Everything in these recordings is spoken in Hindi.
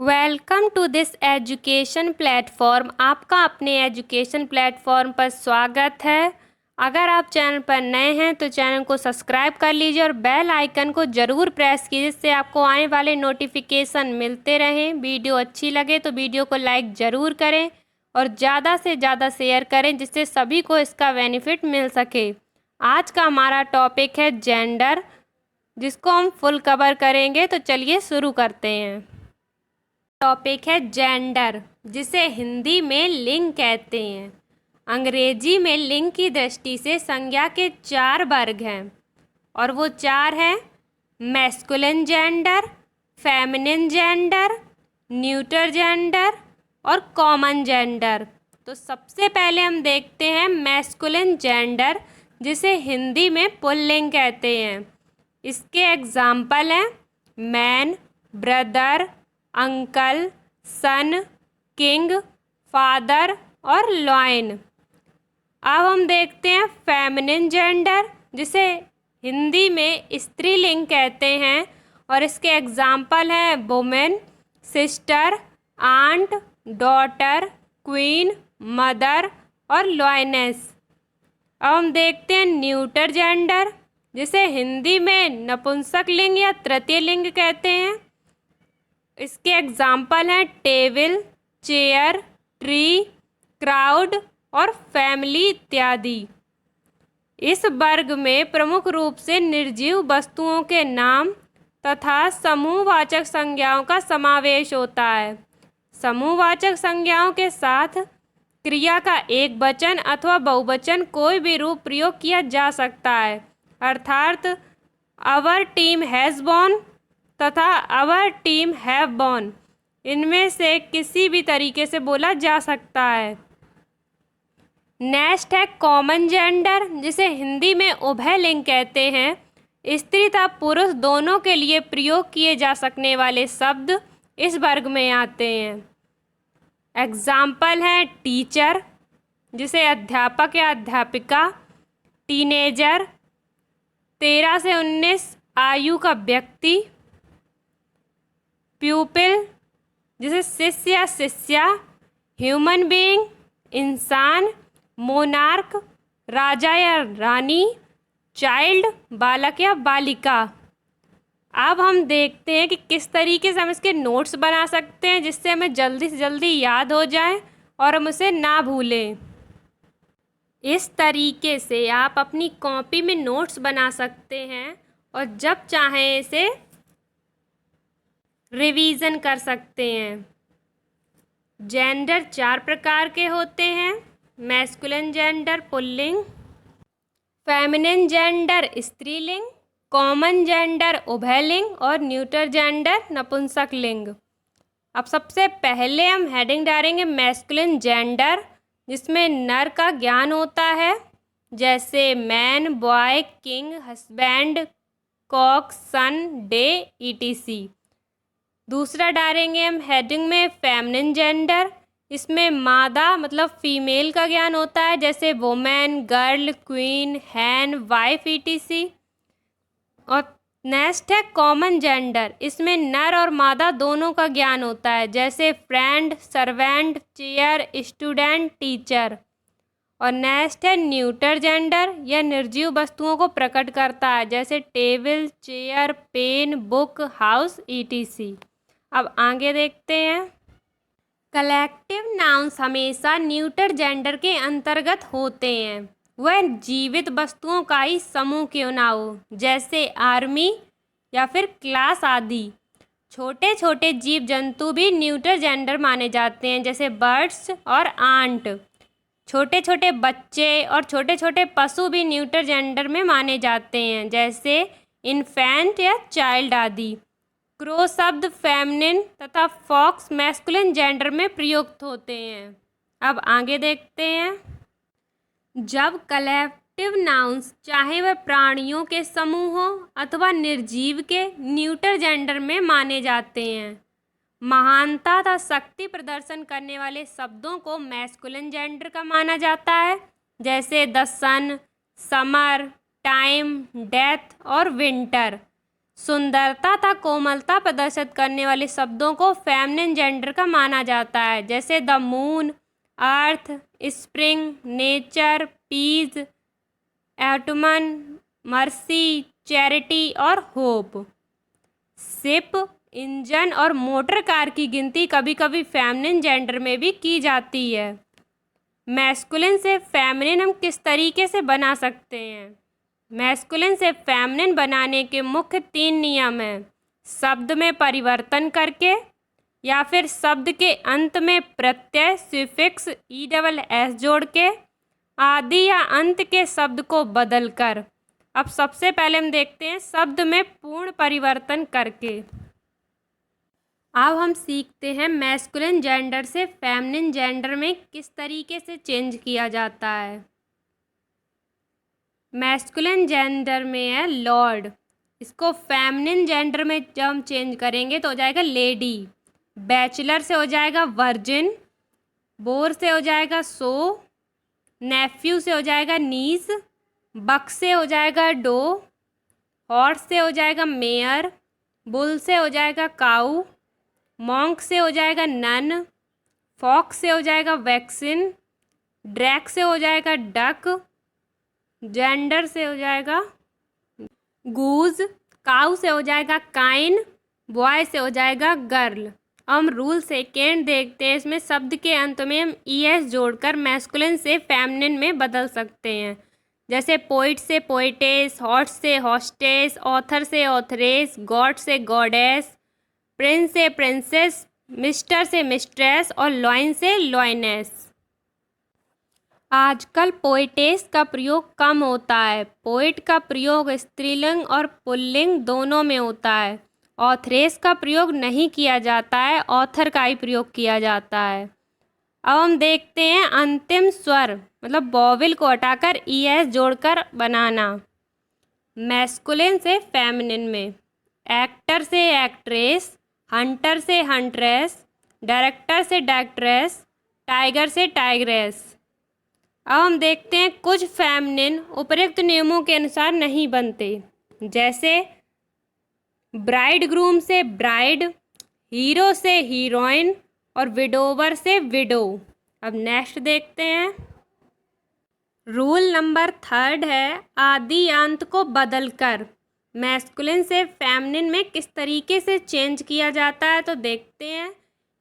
Welcome to this education platform. आपका अपने एजुकेशन प्लेटफॉर्म पर स्वागत है। अगर आप चैनल पर नए हैं तो चैनल को सब्सक्राइब कर लीजिए और बेल आइकन को ज़रूर प्रेस कीजिए, जिससे आपको आने वाले नोटिफिकेशन मिलते रहें। वीडियो अच्छी लगे तो वीडियो को लाइक ज़रूर करें और ज़्यादा से ज़्यादा शेयर करें, जिससे सभी को इसका बेनिफिट मिल सके। आज का हमारा टॉपिक है जेंडर, जिसको हम फुल कवर करेंगे। तो चलिए शुरू करते हैं। टॉपिक है जेंडर, जिसे हिंदी में लिंग कहते हैं। अंग्रेजी में लिंग की दृष्टि से संज्ञा के 4 वर्ग हैं और वो 4 हैं: masculine gender, feminine gender, neuter gender और कॉमन जेंडर। तो सबसे पहले हम देखते हैं मैस्कुलिन जेंडर, जिसे हिंदी में पुल्लिंग कहते हैं। इसके एग्जाम्पल हैं मैन, ब्रदर, अंकल, सन, किंग, फादर और लॉयन। अब हम देखते हैं फेमिनिन जेंडर, जिसे हिंदी में स्त्रीलिंग कहते हैं और इसके एग्जाम्पल हैं women, sister, aunt, daughter, queen, mother और लॉयनेस। अब हम देखते हैं न्यूटर जेंडर, जिसे हिंदी में नपुंसक लिंग या तृतीय लिंग कहते हैं। इसके एग्जाम्पल हैं टेबल, चेयर, ट्री, क्राउड और फैमिली इत्यादि। इस वर्ग में प्रमुख रूप से निर्जीव वस्तुओं के नाम तथा समूहवाचक संज्ञाओं का समावेश होता है। समूहवाचक संज्ञाओं के साथ क्रिया का एक वचन अथवा बहुवचन कोई भी रूप प्रयोग किया जा सकता है, अर्थात आवर टीम हैज़ वॉन तथा आवर टीम हैव वॉन। इनमें से किसी भी तरीके से बोला जा सकता है। नेक्स्ट है कॉमन जेंडर, जिसे हिंदी में उभय लिंग कहते हैं। स्त्री तथा पुरुष दोनों के लिए प्रयोग किए जा सकने वाले शब्द इस वर्ग में आते हैं। एग्जाम्पल हैं टीचर, जिसे अध्यापक या अध्यापिका, टीनेजर, 13 से 19 आयु का व्यक्ति, प्यूपिल, जिसे शिष्य या शिष्या, ह्यूमन बीइंग, इंसान, मोनार्क, राजा या रानी, चाइल्ड, बालक या बालिका। अब हम देखते हैं कि किस तरीके से हम इसके नोट्स बना सकते हैं, जिससे हमें जल्दी से जल्दी याद हो जाए और हम उसे ना भूलें। इस तरीके से आप अपनी कॉपी में नोट्स बना सकते हैं और जब चाहें इसे रिवीजन कर सकते हैं। जेंडर 4 प्रकार के होते हैं: masculine gender pulling, feminine gender स्त्रीलिंग, कॉमन जेंडर उभयलिंग और न्यूटर जेंडर नपुंसक लिंग। अब सबसे पहले हम हेडिंग डालेंगे मैस्कुलिन जेंडर, जिसमें नर का ज्ञान होता है, जैसे man, boy, king, husband, cock, son, day etc। दूसरा डालेंगे हम हेडिंग में फेमिनिन जेंडर, इसमें मादा मतलब फीमेल का ज्ञान होता है, जैसे वुमेन, गर्ल, क्वीन, हैन, वाइफ etc। और नेक्स्ट है कॉमन जेंडर, इसमें नर और मादा दोनों का ज्ञान होता है, जैसे friend, servant, chair, student, teacher. और नेक्स्ट है न्यूटर जेंडर, यह निर्जीव वस्तुओं को प्रकट करता है, जैसे table, chair, pen, book, house etc। अब आगे देखते हैं। कलेक्टिव नाउन्स हमेशा न्यूटर जेंडर के अंतर्गत होते हैं। वह जीवित वस्तुओं का ही समूह क्यों ना हो, जैसे आर्मी या फिर क्लास आदि। छोटे छोटे जीव जंतु भी न्यूटर जेंडर माने जाते हैं, जैसे बर्ड्स और आंट। छोटे छोटे बच्चे और छोटे छोटे पशु भी न्यूटर जेंडर में माने जाते हैं, जैसे इन्फेंट या चाइल्ड आदि। क्रो शब्द फेमिनिन तथा फॉक्स मैस्कुलिन जेंडर में प्रयुक्त होते हैं। अब आगे देखते हैं। जब कलेक्टिव नाउन्स, चाहे वह प्राणियों के समूह हो अथवा निर्जीव के, न्यूटर जेंडर में माने जाते हैं। महानता तथा शक्ति प्रदर्शन करने वाले शब्दों को मैस्कुलिन जेंडर का माना जाता है, जैसे the sun, summer, time, death और विंटर। सुंदरता तथा कोमलता प्रदर्शित करने वाले शब्दों को फेमिनिन जेंडर का माना जाता है, जैसे the moon, earth, spring, nature, peace, autumn, mercy, charity और होप। शिप, इंजन और मोटर कार की गिनती कभी कभी फेमिनिन जेंडर में भी की जाती है। मैस्कुलिन से फेमिनिन हम किस तरीके से बना सकते हैं? मैस्कुलिन से फेमिनिन बनाने के मुख्य 3 नियम हैं। शब्द में परिवर्तन करके, या फिर शब्द के अंत में प्रत्यय सुफिक्स ESS जोड़ के, आदि या अंत के शब्द को बदलकर। अब सबसे पहले हम देखते हैं शब्द में पूर्ण परिवर्तन करके। अब हम सीखते हैं मैस्कुलिन जेंडर से फेमिनिन जेंडर में किस तरीके से चेंज किया जाता है। मैस्कुलिन जेंडर में है लॉर्ड, इसको फेमिनिन जेंडर में जब हम चेंज करेंगे तो हो जाएगा लेडी। बैचलर से हो जाएगा वर्जिन, बोर से हो जाएगा सो, नेफ्यू से हो जाएगा नीस, बक से हो जाएगा डो, हॉर्स से हो जाएगा मेयर, बुल से हो जाएगा काऊ, मॉन्क से हो जाएगा नन, फॉक्स से हो जाएगा वैक्सीन, ड्रैक से हो जाएगा डक, जेंडर से हो जाएगा गूज, काऊ से हो जाएगा काइन, बॉय से हो जाएगा गर्ल। हम रूल सेकेंड देखते हैं, इसमें शब्द के अंत में हम ES जोड़कर मैस्कुलिन से फेमिनिन में बदल सकते हैं, जैसे पोइट से पोइटेस, हॉर्स से हॉस्टेस, ऑथर से ऑथरेस, गॉड से गॉडेस, प्रिंस से प्रिंसेस, मिस्टर से मिस्ट्रेस और लॉइन से लॉइनेस। आजकल पोइटेस का प्रयोग कम होता है। पोइट का प्रयोग स्त्रीलिंग और पुल्लिंग दोनों में होता है। ऑथरेस का प्रयोग नहीं किया जाता है, ऑथर का ही प्रयोग किया जाता है। अब हम देखते हैं अंतिम स्वर मतलब वॉवेल को हटाकर ES जोड़कर बनाना। मैस्कुलिन से फेमिनिन में एक्टर से एक्ट्रेस, हंटर से हंट्रेस, डायरेक्टर से डायरेक्ट्रेस, टाइगर से टाइग्रेस। अब हम देखते हैं कुछ फेमिनिन उपर्युक्त नियमों के अनुसार नहीं बनते, जैसे ब्राइड ग्रूम से ब्राइड, हीरो से हीरोइन और विडोवर से विडो। अब नेक्स्ट देखते हैं। रूल नंबर 3 है आदि अंत को बदलकर मैस्कुलिन से फेमिनिन में किस तरीके से चेंज किया जाता है, तो देखते हैं।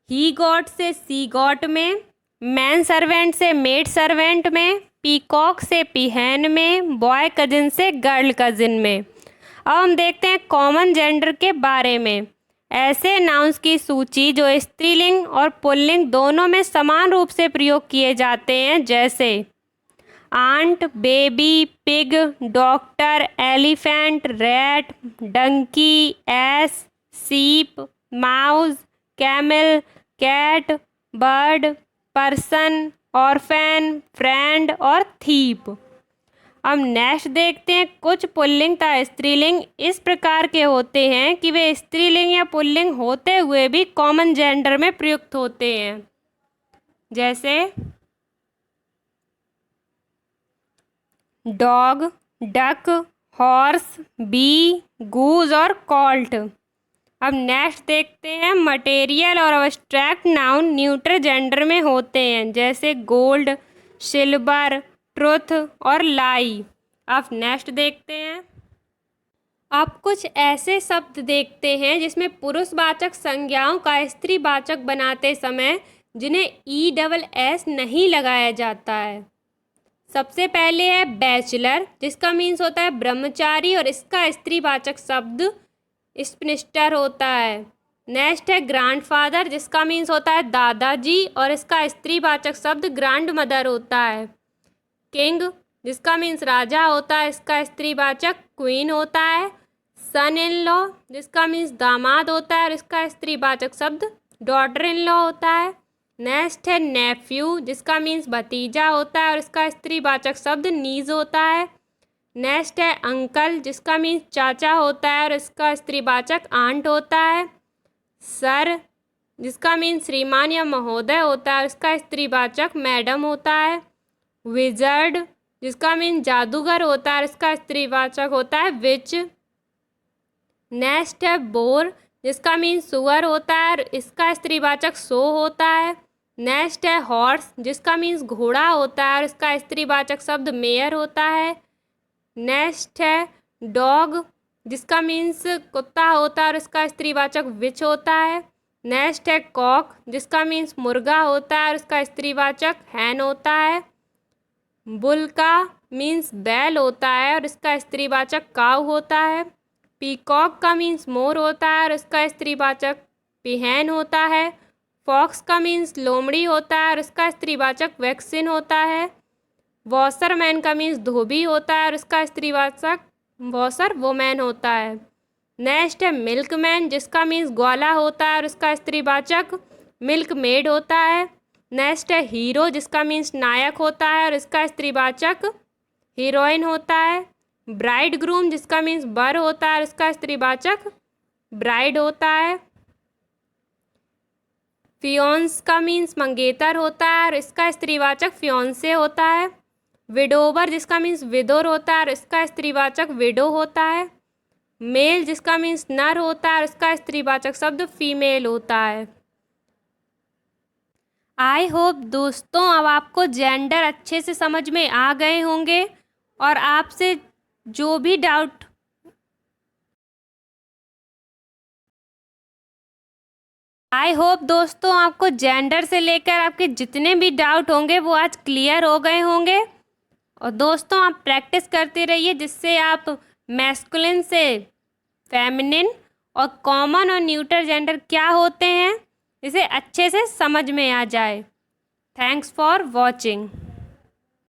ही गॉट से सी गॉट में, मैन सर्वेंट से मेड सर्वेंट में, पीकॉक से पीहैन में, बॉय कजिन से गर्ल कजिन में। अब हम देखते हैं कॉमन जेंडर के बारे में। ऐसे नाउन्स की सूची जो स्त्रीलिंग और पुल्लिंग दोनों में समान रूप से प्रयोग किए जाते हैं, जैसे ant, baby, pig, doctor, elephant, rat, donkey, ass, sheep, mouse, camel, cat, bird, person, orphan, friend और थीप। अब नेक्स्ट देखते हैं कुछ पुल्लिंग तथा स्त्रीलिंग इस प्रकार के होते हैं कि वे स्त्रीलिंग या पुल्लिंग होते हुए भी कॉमन जेंडर में प्रयुक्त होते हैं, जैसे डॉग, डक, हॉर्स, बी, गूज और कॉल्ट। अब नेक्स्ट देखते हैं मटेरियल और अब्स्ट्रैक्ट नाउन न्यूट्रल जेंडर में होते हैं, जैसे गोल्ड, सिल्वर, ट्रुथ और लाई। अब नेक्स्ट देखते हैं। अब कुछ ऐसे शब्द देखते हैं जिसमें पुरुषवाचक संज्ञाओं का स्त्रीवाचक बनाते समय जिन्हें ESS नहीं लगाया जाता है। सबसे पहले है बैचलर, जिसका मीन्स होता है ब्रह्मचारी और इसका स्त्रीवाचक शब्द स्पिनिस्टर होता है। नेक्स्ट है ग्रैंडफादर, जिसका मीन्स होता है दादाजी और इसका स्त्रीवाचक शब्द ग्रैंड मदर होता है। किंग, जिसका मीन्स राजा होता है, इसका स्त्रीवाचक क्वीन होता है। सन इन लॉ, जिसका मीन्स दामाद होता है और इसका स्त्रीवाचक शब्द डॉटर इन लॉ होता है। नेक्स्ट है नेफ्यू, जिसका मीन्स भतीजा होता है और इसका स्त्रीवाचक शब्द नीज होता है। नेक्स्ट है अंकल, जिसका मीन्स चाचा होता है और इसका स्त्रीवाचक आंट होता है। सर, जिसका मीन्स श्रीमान या महोदय होता है और इसका स्त्रीवाचक मैडम होता है। विजर्ड, जिसका मीन्स जादूगर होता है और इसका स्त्रीवाचक होता है विच। नेक्स्ट है बोर, जिसका मीन सुअर होता है और इसका स्त्रीवाचक सो होता है। नेक्स्ट है हॉर्स, जिसका मीन्स घोड़ा होता है और इसका स्त्रीवाचक शब्द मेयर होता है। नेक्स्ट है डॉग, जिसका मीन्स कुत्ता होता है और इसका स्त्रीवाचक विच होता है। नेक्स्ट है कॉक, जिसका मीन्स मुर्गा होता है और इसका स्त्रीवाचक हैन होता है। बुल का मीन्स बैल होता है और इसका स्त्रीवाचक काऊ होता है। पीकॉक का मीन्स मोर होता है और इसका स्त्रीवाचक पिहैन होता है। फॉक्स का मीन्स लोमड़ी होता है और इसका स्त्रीवाचक वैक्सीन होता है। वॉशरमैन का मीन्स धोबी होता है और इसका स्त्रीवाचक वॉशर वोमैन होता है। नेक्स्ट है मिल्कमैन, जिसका मीन्स ग्वाला होता है और इसका स्त्रीवाचक मिल्क मेड होता है। नेक्स्ट है हीरो, जिसका मीन्स नायक होता है और इसका स्त्रीवाचक हीरोइन होता है। ब्राइड ग्रूम, जिसका मीन्स बर होता है और इसका स्त्रीवाचक ब्राइड होता है। फियोन्स का मीन्स मंगेतर होता है और इसका स्त्रीवाचक फियोन्से होता है। विडोवर, जिसका मीन्स विदुर होता है और इसका स्त्रीवाचक विडो होता है। मेल, जिसका मीन्स नर होता है और इसका स्त्रीवाचक शब्द फीमेल होता है। आई होप दोस्तों अब आपको जेंडर अच्छे से समझ में आ गए होंगे और आपसे जो भी डाउट आई होप दोस्तों आपको जेंडर से लेकर आपके जितने भी डाउट होंगे वो आज क्लियर हो गए होंगे। और दोस्तों आप प्रैक्टिस करते रहिए जिससे आप मैस्कुलिन से फेमिनिन और कॉमन और न्यूट्रल जेंडर क्या होते हैं इसे अच्छे से समझ में आ जाए। Thanks for watching.